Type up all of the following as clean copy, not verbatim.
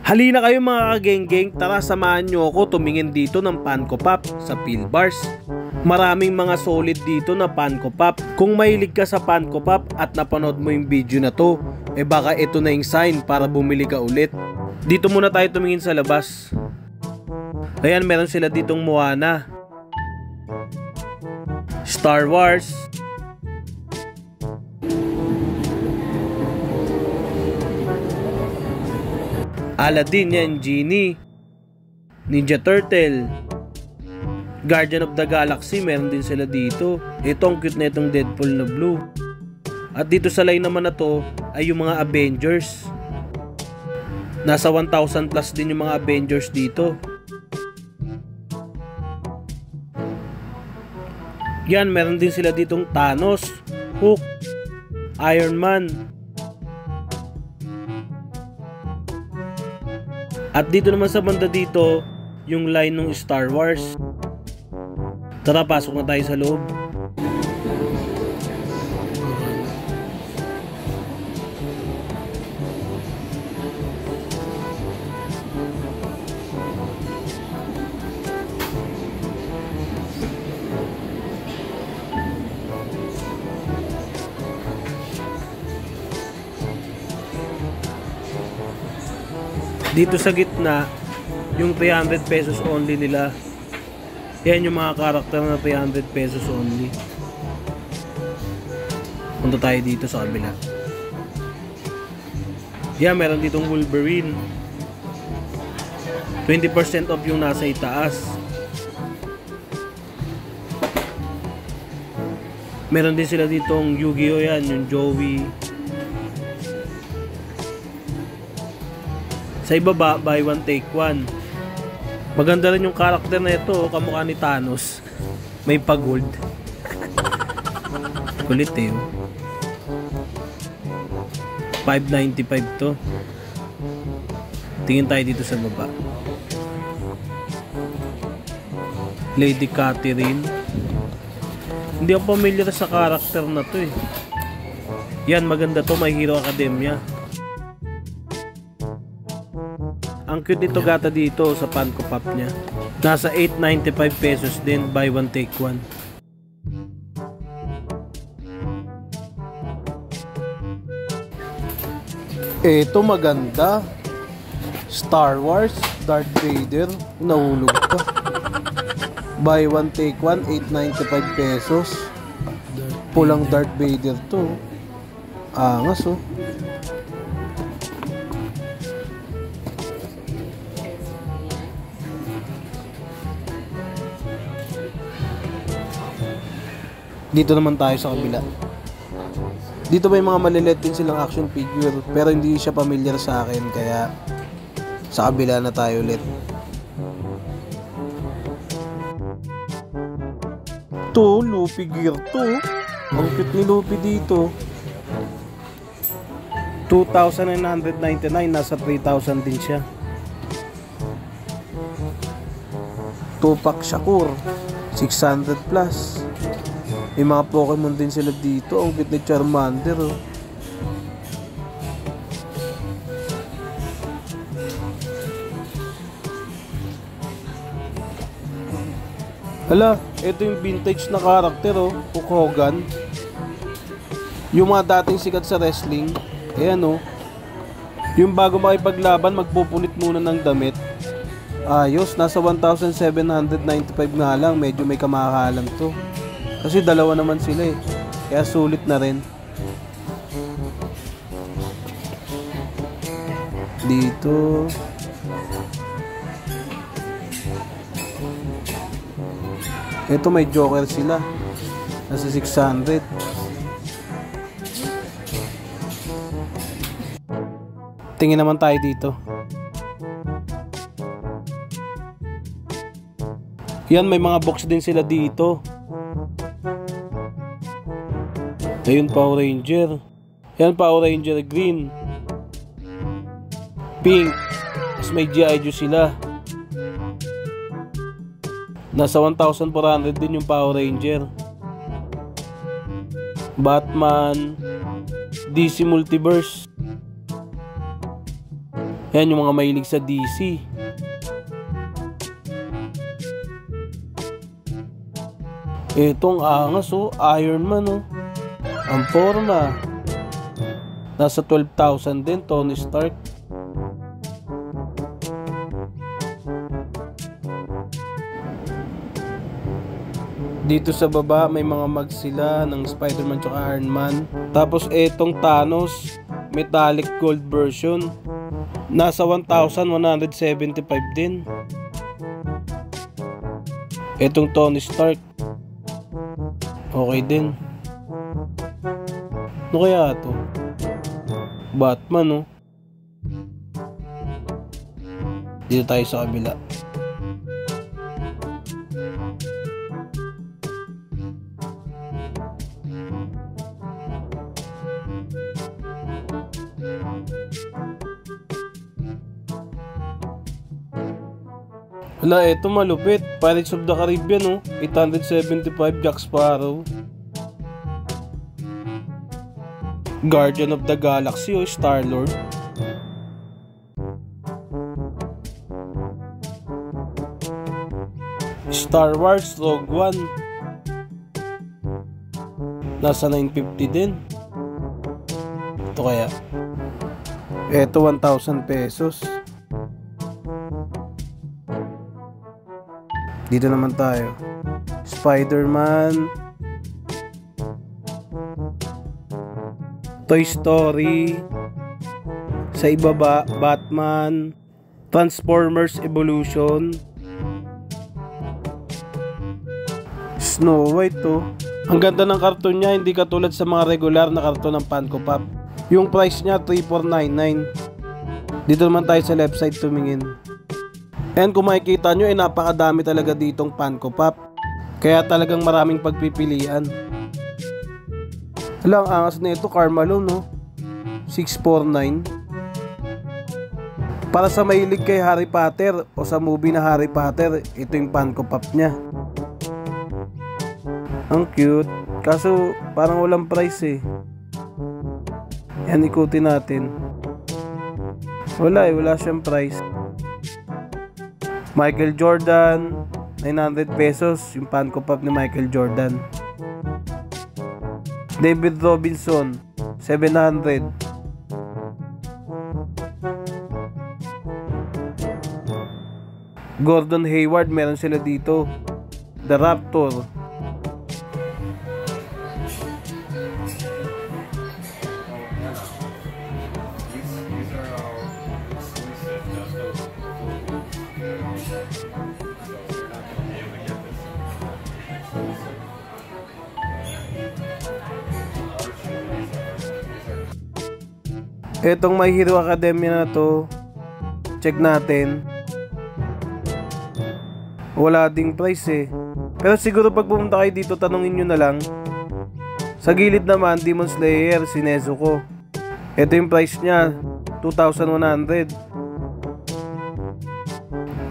Halina kayo mga kagenggeng, tara samahan nyo ako tumingin dito ng Funko Pop sa Philbars. Maraming mga solid dito na Funko Pop. Kung mahilig ka sa Funko Pop at napanood mo yung video na to, baka ito na yung sign para bumili ka ulit. Dito muna tayo tumingin sa labas. Ayan, meron sila ditong Moana, Star Wars, Aladdin, yan, Genie, Ninja Turtle, Guardian of the Galaxy, meron din sila dito. Ito ang cute na itong Deadpool na blue. At dito sa line naman na to ay yung mga Avengers. Nasa 1,000 plus din yung mga Avengers dito. Yan, meron din sila ditong Thanos, Hulk, Iron Man. At dito naman sa banda dito, yung line ng Star Wars. Tara, pasok na tayo sa loob. Dito sa gitna, yung 300 pesos only nila. Yan yung mga karakter na 300 pesos only. Punta tayo dito sa kabila. Yan, meron ditong Wolverine. 20% off yung nasa itaas. Meron din sila ditong Yu-Gi-Oh! Yan, yung Joey. Sa ibaba, buy one take one. Maganda rin yung karakter na ito, kamukha ni Thanos. May pag-gold. Kulit eh. 595 to. Tingin tayo dito sa baba. Lady Catherine. Hindi ako familiar sa karakter na to eh. Yan, maganda to, My Hero Academia. Ang cute nito gata dito sa Funko Pop niya. Nasa 895 pesos din, buy one take one. Ito maganda. Star Wars, Darth Vader. Nahulog pa. Buy one take one, 895 pesos. Pulang Darth Vader to. Angas oh. Dito naman tayo sa kabila. Dito may mga maliliit din silang action figure, pero hindi siya familiar sa akin, kaya sa kabila na tayo ulit. To, Luffy gear to. Ang cute ni Luffy dito. 2,999, nasa 3,000 din siya. Tupac Shakur, 600 plus. May mga Pokemon din sila dito. Ang cute ni Charmander oh. Hala, ito yung vintage na karakter oh, Hulk Hogan. Yung mga dating sikat sa wrestling. Ayan oh. Yung bago makipaglaban, magpupunit muna ng damit. Ayos, nasa 1,795 nga lang. Medyo may kamakahalan to. Kasi dalawa naman sila eh. Kaya sulit na rin. Dito. Ito may Joker sila. Nasa 600. Tingin naman tayo dito. Yan, may mga box din sila dito. Ayun, Power Ranger. Yan, Power Ranger green, pink. Tapos may G.I. Joe sila. Nasa 1,400 din yung Power Ranger. Batman, DC Multiverse. Yan yung mga mahilig sa DC. Itong angas oh, Iron Man oh. Ang forma. Nasa 12,000 din, Tony Stark. Dito sa baba may mga mag sila ng Spider-Man tsaka Iron Man. Tapos etong Thanos metallic gold version, nasa 1,175 din. Etong Tony Stark, okay din. Ano kaya ito? Batman oh. Dito tayo sa kabila. Wala, eto malupit. Pirates of the Caribbean oh. 875 Jack Sparrow. Guardian of the Galaxy o Star-Lord. Star Wars Rogue One, nasa 950 din. Ito kaya, eto 1,000 pesos. Dito naman tayo, Spider-Man, Toy Story, sa ibaba Batman, Transformers Evolution, Snow White to. Ang ganda ng karton niya, hindi katulad sa mga regular na karton ng Funko Pop. Yung price niya 3,499. Dito naman tayo sa left side tumingin. And kung makikita nyo, napakadami talaga ditong Funko Pop. Kaya talagang maraming pagpipilian. Hala, ang angas na ito, Carmelo no? 649. Para sa mahilig kay Harry Potter o sa movie na Harry Potter, ito yung Funko Pop niya. Ang cute. Kaso parang walang price eh. Yan, ikutin natin. Wala eh, wala siyang price. Michael Jordan, 900 pesos yung Funko Pop ni Michael Jordan. David Robinson, 700. Gordon Hayward, meron sila dito. The Raptor. Etong My Hero Academia na to, check natin. Wala ding price eh. Pero siguro pag pumunta kayo dito, tanungin nyo na lang. Sa gilid naman, Demon Slayer, si Nezuko. Ito yung price niya, 2,100.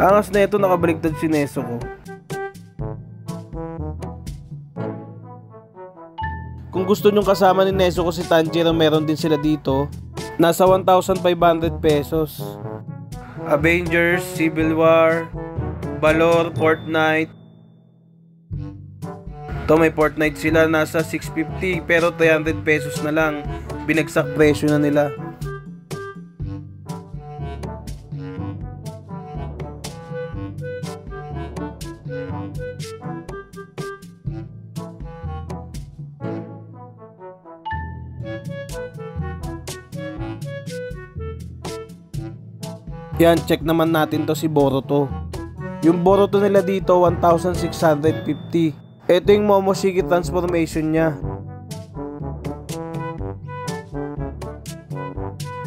Angas na ito, nakabaligtad si Nezuko. Kung gusto nyong kasama ni Nezuko si Tanjiro, meron din sila dito. Nasa 1,500 pesos. Avengers, Civil War, Valor, Fortnite. Ito may Fortnite sila, nasa 650 pero 300 pesos na lang. Binagsak presyo na nila. Yan, check naman natin to si Boruto. Yung Boruto nila dito 1,650. Ito yung Momoshiki transformation niya.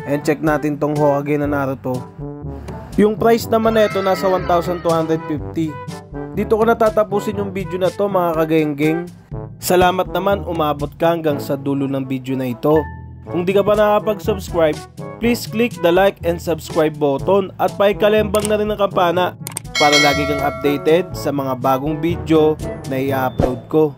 And check natin tong Hokage na Naruto. Yung price naman na ito nasa 1,250. Dito ko natatapusin yung video na to mga kagenggeng. Salamat naman, umabot ka hanggang sa dulo ng video na ito. Kung di ka pa nakapag-subscribe, please click the like and subscribe button at pakikalembang na rin ang kampana para lagi kang updated sa mga bagong video na i-upload ko.